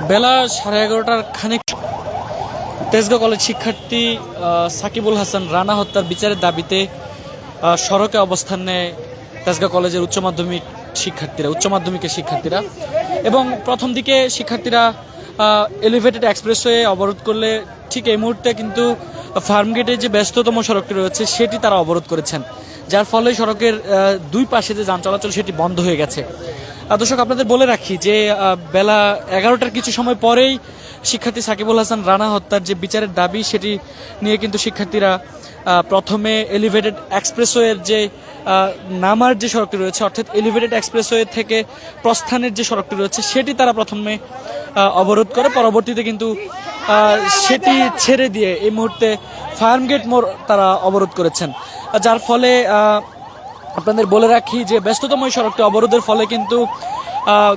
বেলা 11:30 খানিক তেজগাঁও কলেজ শিক্ষার্থী সাকিবুল হাসান রানা হত্যার বিচারের দাবিতে সড়কে অবস্থান নেয় তেজগাঁও কলেজের উচ্চ মাধ্যমিকের শিক্ষার্থীরা এবং প্রথম দিকে শিক্ষার্থীরা এলিভেটেড এক্সপ্রেসওয়ে অবরোধ করলে ঠিক এই মুহূর্তে কিন্তু ফার্মগেটের যে ব্যস্ততম সড়কটি রয়েছে সেটি তারা অবরোধ করেছেন, যার ফলে সড়কের দুই পাশে যে যান চলাচল সেটি বন্ধ হয়ে গেছে। দর্শক, আপনাদের বলে রাখি যে বেলা 11টার কিছু সময় পরেই শিক্ষার্থী সাকিবুল হাসান রানা হত্যার যে বিচারের দাবি সেটি নিয়ে কিন্তু শিক্ষার্থীরা প্রথমে এলিভেটেড এক্সপ্রেসওয়ের যে নামার যে সড়কটি রয়েছে, অর্থাৎ এলিভেটেড এক্সপ্রেসওয়ে থেকে প্রস্থানের যে সড়কটি রয়েছে সেটি তারা প্রথমে অবরোধ করে, পরবর্তীতে কিন্তু সেটি ছেড়ে দিয়ে এই মুহূর্তে ফার্মগেট মোড় তারা অবরোধ করেছেন, যার ফলে আপনাদের বলে রাখি যে ব্যস্ততম এই সড়কটি অবরোধের ফলে কিন্তু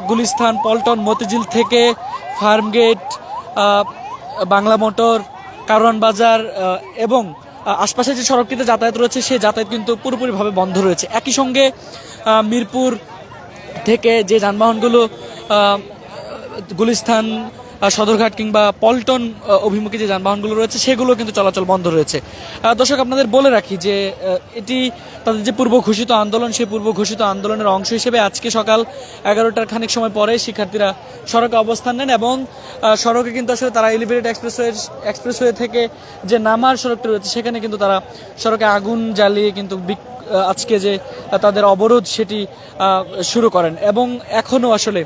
গুলিস্তান, পল্টন, মতিঝিল থেকে ফার্মগেট, বাংলা মোটর, কারওয়ান বাজার এবং আশপাশে যে সড়কটিতে যাতায়াত রয়েছে সেই যাতায়াত কিন্তু পুরোপুরিভাবে বন্ধ রয়েছে। একই সঙ্গে মিরপুর থেকে যে যানবাহনগুলো গুলিস্তান, সদরঘাট কিংবা পল্টন অভিমুখী যে যানবাহনগুলো রয়েছে সেগুলো কিন্তু চলাচল বন্ধ রয়েছে। দর্শক, আপনাদের বলে রাখি যে এটি তাদের যে পূর্ব ঘোষিত আন্দোলন, সেই পূর্ব ঘোষিত আন্দোলনের অংশ হিসেবে আজকে সকাল 11টার খানিক সময় পরে শিক্ষার্থীরা সড়কে অবস্থান নেন এবং সড়কে কিন্তু আসলে তারা এলিভেটেড এক্সপ্রেসওয়ে থেকে যে নামার সড়কটি রয়েছে সেখানে কিন্তু তারা সড়কে আগুন জ্বালিয়ে কিন্তু আজকে যে তাদের অবরোধ সেটি শুরু করেন এবং এখনও আসলে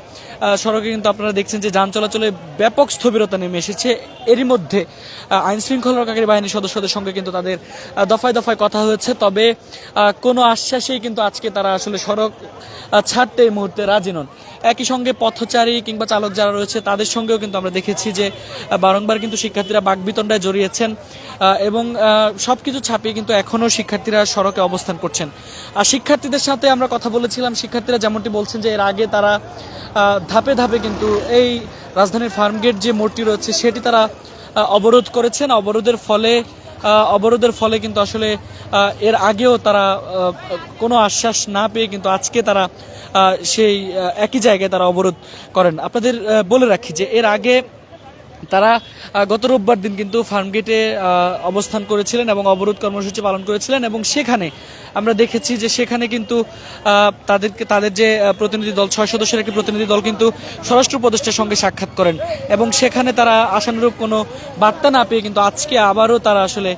সড়কে কিন্তু আপনারা দেখছেন যে যান চলাচলে ব্যাপক স্থবিরতা নেমে এসেছে। এরই মধ্যে আইন শৃঙ্খলা রক্ষাকারী বাহিনীর সদস্যদের সঙ্গে কিন্তু তাদের দফায় দফায় কথা হয়েছে, তবে কোনো আশ্বাসেই কিন্তু আজকে তারা আসলে সড়ক ছাড়তে এই মুহূর্তে রাজি নন। একই সঙ্গে পথচারী কিংবা চালক যারা রয়েছে তাদের সঙ্গেও কিন্তু আমরা দেখেছি যে বারংবার কিন্তু শিক্ষার্থীরা বাকবিতণ্ডায় জড়িয়েছেন এবং সবকিছু ছাপিয়ে কিন্তু এখনও শিক্ষার্থীরা সড়কে অবস্থান করছেন। আর শিক্ষার্থীদের সাথে আমরা কথা বলেছিলাম, শিক্ষার্থীরা যেমনটি বলছেন যে এর আগে তারা ধাপে ধাপে কিন্তু এই রাজধানীর ফার্মগেট যে মোড়টি রয়েছে সেটি তারা অবরোধ করেছেন। অবরোধের ফলে কিন্তু আসলে এর আগেও তারা কোনো আশ্বাস না পেয়ে কিন্তু আজকে তারা সেই একই জায়গায় তারা অবরোধ করেন। আপনাদের বলে রাখি যে এর আগে তারা গত রোববার দিন কিন্তু ফার্মগেটে অবস্থান করেছিলেন এবং অবরোধ কর্মসূচি পালন করেছিলেন এবং সেখানে আমরা দেখেছি যে সেখানে কিন্তু তাদের যে প্রতিনিধি দল 6 সদস্যের একটি প্রতিনিধি দল কিন্তু স্বরাষ্ট্র উপদেষ্টার সঙ্গে সাক্ষাৎ করেন এবং সেখানে তারা আশানুরূপ কোনো বার্তা না পেয়ে কিন্তু আজকে আবারও তারা আসলে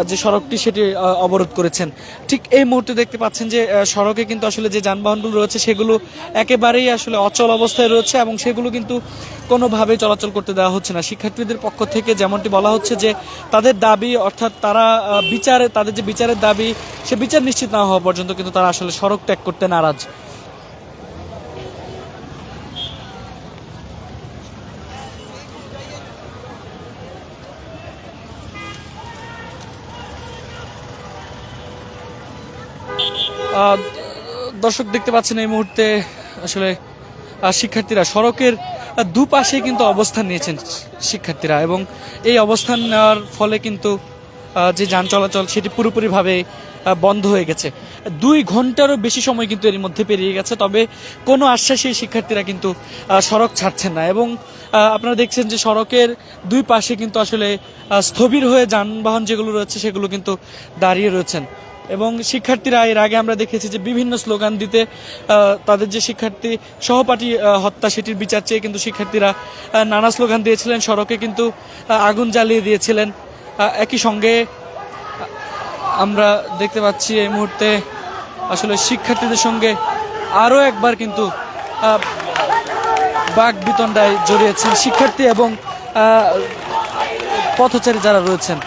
যে সড়কটি সেটি অবরোধ করেছেন। ঠিক এই মুহূর্তে দেখতে পাচ্ছেন যে সড়কে কিন্তু আসলে যে যানবাহনগুলো রয়েছে সেগুলো একেবারেই আসলে অচল অবস্থায় রয়েছে এবং সেগুলো কিন্তু কোনোভাবেই চলাচল করতে দেওয়া হচ্ছে না। শিক্ষার্থীদের পক্ষ থেকে যেমনটি বলা হচ্ছে যে তাদের দাবি, অর্থাৎ তারা তাদের যে বিচারের দাবি সে বিচার নিশ্চিত না হওয়া পর্যন্ত কিন্তু তারা আসলে সড়ক ত্যাগ করতে নারাজ। দর্শক, দেখতে পাচ্ছেন এই মুহূর্তে আসলে শিক্ষার্থীরা সড়কের দুপাশে কিন্তু অবস্থান নিয়েছেন শিক্ষার্থীরা এবং এই অবস্থান নেওয়ার ফলে কিন্তু যে যান চলাচল সেটি পুরোপুরিভাবে বন্ধ হয়ে গেছে। 2 ঘন্টারও বেশি সময় কিন্তু এর মধ্যে পেরিয়ে গেছে, তবে কোনো আশ্বাসে শিক্ষার্থীরা কিন্তু সড়ক ছাড়ছেন না এবং আপনারা দেখছেন যে সড়কের দুই পাশে কিন্তু আসলে স্থবির হয়ে যানবাহন যেগুলো রয়েছে সেগুলো কিন্তু দাঁড়িয়ে রয়েছেন এবং শিক্ষার্থীরা এর আগে আমরা দেখেছি যে বিভিন্ন স্লোগান দিতে তাদের যে শিক্ষার্থী সহপাঠী হত্যা সেটির বিচার চেয়ে কিন্তু শিক্ষার্থীরা নানা স্লোগান দিয়েছিলেন, সড়কে কিন্তু আগুন জ্বালিয়ে দিয়েছিলেন। একই সঙ্গে আমরা দেখতে পাচ্ছি এই মুহূর্তে আসলে শিক্ষার্থীদের সঙ্গে আরও একবার কিন্তু বাকবিতণ্ডায় জড়িয়েছেন শিক্ষার্থী এবং পথচারী যারা রয়েছেন।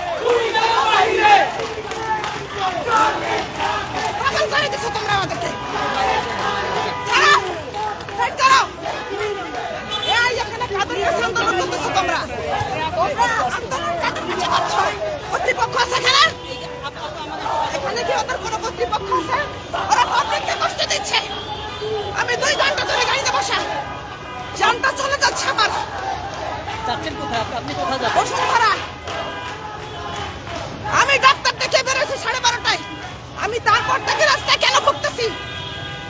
আমি 2 ঘন্টা ধরে গাড়িতে বসা, জানটা চলে যাচ্ছে আমার। আমি ডাক্তার দেখে বেরোছি 12:30টায়, আমি তারপর থেকে রাস্তায় কেন ভুগতেছি?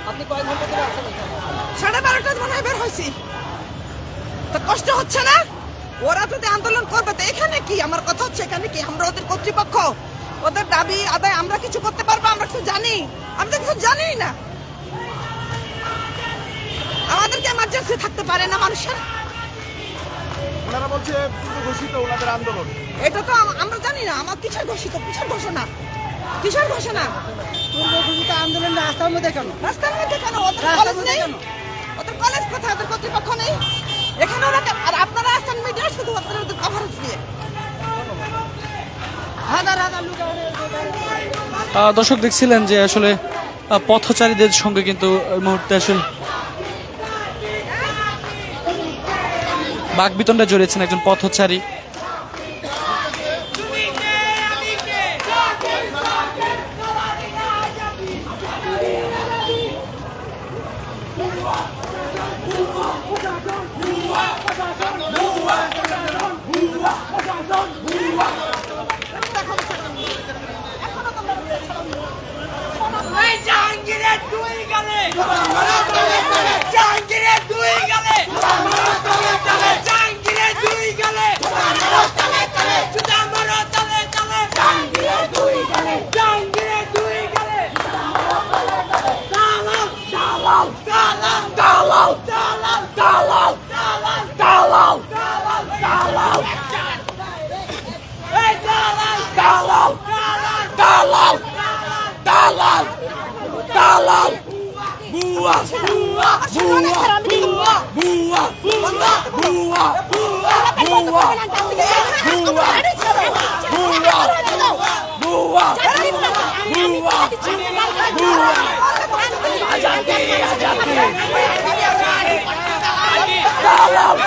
আপনি কয় ঘন্টা ধরে আসছেন? 12:30টায় মনে হয় বের হয়েছি। তো কষ্ট হচ্ছে না? ওরা যদি আন্দোলন করবে তো এখানে কি? আমার কথা হচ্ছে এখানে কি আমরা ওদের কর্তৃপক্ষ, ওদের দাবি আদায় আমরা কিছু করতে পারবো? আমরা কিছু জানি? আমরা তো কিছু জানি না। আমাদেরকে এমার্জেন্সি থাকতে পারে না মানুষের? ওনারা বলছে পূর্ব ঘোষিত ওনাদের আন্দোলন। এটা তো আমরা জানি না। আমার কিসের ঘোষিত, কিসের ঘোষণা, কিসের ঘোষণা? পূর্ব ঘোষিত আন্দোলন রাস্তার মধ্যে কেন? রাস্তার মধ্যে কেন? ওদের রাস্তার কলেজ মধ্যে নেই? কেন? ওদের কলেজ কোথায়? ওদের কর্তৃপক্ষ নেই এখানে? ওরা আর আপনারা আসছেন মিডিয়া শুধু আপনারা ওদের কভারেজ দিয়ে। হাজার হাজার লোক দর্শক দেখছিলেন যে আসলে পথচারীদের সঙ্গে কিন্তু এই মুহূর্তে আসলে বাকবিতণ্ডা জড়িয়েছেন একজন পথচারী। জাহাঙ্গীরের দুই গালে জাহাঙ্গীরের দুই গালে জাহাঙ্গীরের দুই গালে সুধা মারো তালে তালে জাহাঙ্গীরের দুই গালে জাহাঙ্গীরের দুই গালে দালাল দালাল দালাল দালাল দালাল দালাল দালাল দালাল দালাল এই দালাল দালাল দালাল দালাল দালাল বুয়া বুয়া বুয়া বুয়া বুয়া বুয়া বুয়া বুয়া বুয়া বুয়া বুয়া বুয়া আজাদি আজাদি দালাল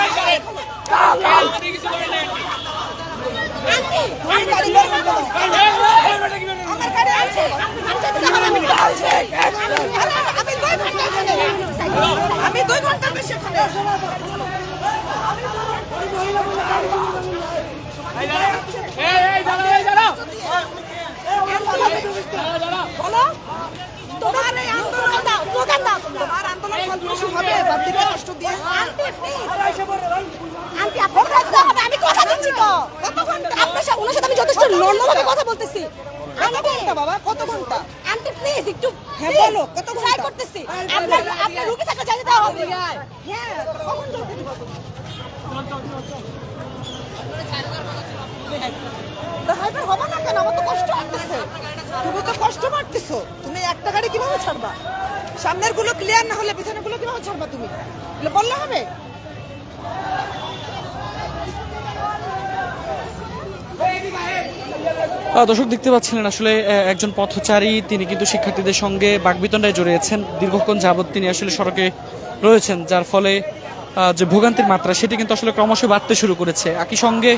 দালাল আমি 2 ঘন্টা বেশি এখানে। বলো তোমার এই আন্দোলন দাও, স্লোগান দাও। তোমার আন্দোলন সন্ত্রাসী হবে বাদদিকে কষ্ট দিয়ে। আন্টি আপনার কথা হবে, আমি কথা দিচ্ছি তো। কত ঘন্টা? আপনার সাথে ওনার সাথে আমি যথেষ্ট নর্মালভাবে কথা বলতেছি। কত ঘন্টা বাবা, কত ঘন্টা? আন্টি প্লিজ একটু হ্যাঁ বলো, কত ঘন্টা? ট্রাই করতেছি। আপনার রুগী থাকা জায়গা দাও হবে। হ্যাঁ কখন চলতে দিব? হাইপার হবে না কেন? আমার তো কষ্ট হচ্ছে। তুমি তো কষ্ট পাচ্ছো। তুমি একটা গাড়ি কিভাবে ছাড়বা? সামনের গুলো ক্লিয়ার না হলে পিছনের গুলো কিভাবে ছাড়বা তুমি? বললে হবে? দর্শক দেখতে পাচ্ছিলেন আসলে একজন পথচারী, তিনি কিন্তু শিক্ষার্থীদের সঙ্গে বাকবিতণ্ডায় জড়িয়েছেন। দীর্ঘক্ষণ যাবৎ তিনি আসলে সড়কে রয়েছেন, যার ফলে যে ভোগান্তির মাত্রা সেটি কিন্তু আসলে ক্রমশ বাড়তে শুরু করেছে। একই সঙ্গে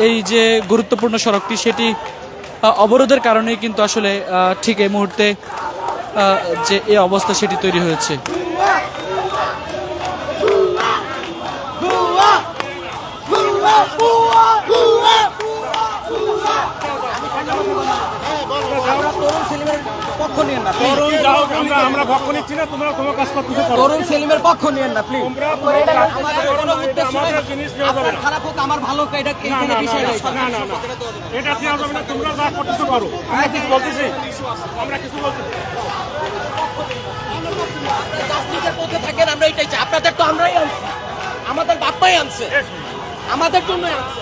এই যে গুরুত্বপূর্ণ সড়কটি সেটি অবরোধের কারণেই কিন্তু আসলে ঠিক এই মুহূর্তে যে এই অবস্থা সেটি তৈরি হয়েছে। আমরা পক্ষ নিচ্ছি না, তোমরা তোমার কাজ করতেছো। তরুণ সেলিমের পক্ষ নিয়েন না প্লিজ। খারাপ হোক আমার ভালো হোক, এটা বিষয় না, এটা দেওয়া যাবে না। তোমরা যা করতেছো করো, আমরা কিছু বলতেছি, আমরা কিছু বলতেছি। জাস্টিসের পক্ষে থাকেন, আমরা এটাই চাই। আপনাদের তো আমরাই আনছি, আমাদের বাপ্পাই আনছে, আমাদের জন্যই আনছে।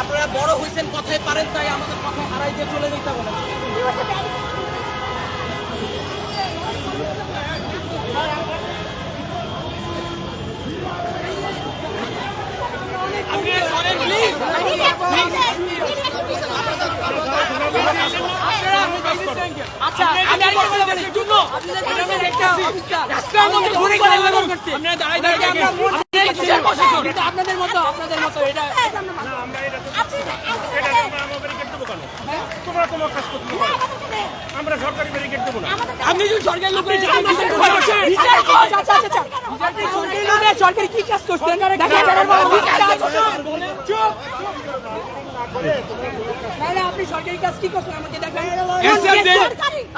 আপনারা বড় হয়েছেন, কথায় পারেন, তাই আমাদের কথা হারাই দিয়ে চলে যেতে হবে না। আচ্ছা আমি আর কথা বলি জন্য আপনাদের একটা রাস্তার মধ্যে ঘুরে ঘুরে ব্যবহার করতে আপনারা দাঁড়াই দাঁড়াই আমরা আপনাদের মতো এটা না, আমরা এটা আমরা ব্যারিকেড দেবো কেন? তোমরা তোমার কাজ করতে পারো, আমরা সরকারি ব্যারিকেড দেবো না। আপনি যদি সরকারি লোক সরকারি কি কাজ করছেন? না না আপনি সরকারি কাজ কি করছেন আমাকে দেখান Answer দেন।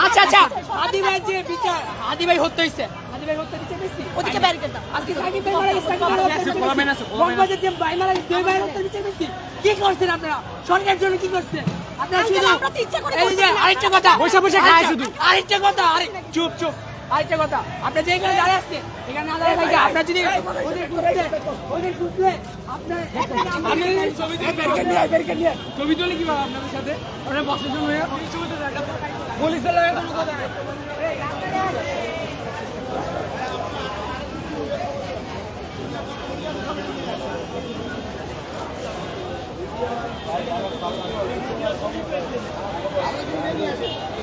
আচ্ছা আচ্ছা হাদি ভাই যে বিচার হাদি ভাই হত্যা হইছে হাদি ভাই হত্যা দিতে বেশি ওদিকে ব্যারিকেড দাও। আজকে সাকিব ভাই মারা গেছে সাকিব ভাই হত্যা দিতে বেশি রংবাজের যে ভাই মারা গেছে ওই ভাই হত্যা দিতে বেশি কি করছেন আপনারা সরকারের জন্য কি করছেন আপনারা আঙ্কেল, শুধু আমরা তো ইচ্ছা করে এই যে করছি না। আরেকটা কথা বসে বসে খায় শুধু। আরেকটা কথা আরে চুপ চুপ আরেকটা কথা আপনি যে এখানে দাঁড়িয়ে আসছেন এখানে না দাঁড়িয়ে থাকে আপনার যদি ওদের খুঁজলে আপনার আমি ছবি নিয়ে ছবি তুলে কি বাবা আপনাদের সাথে আপনারা বসার জন্য পুলিশের লাগে কোনো কথা নেই Thank you.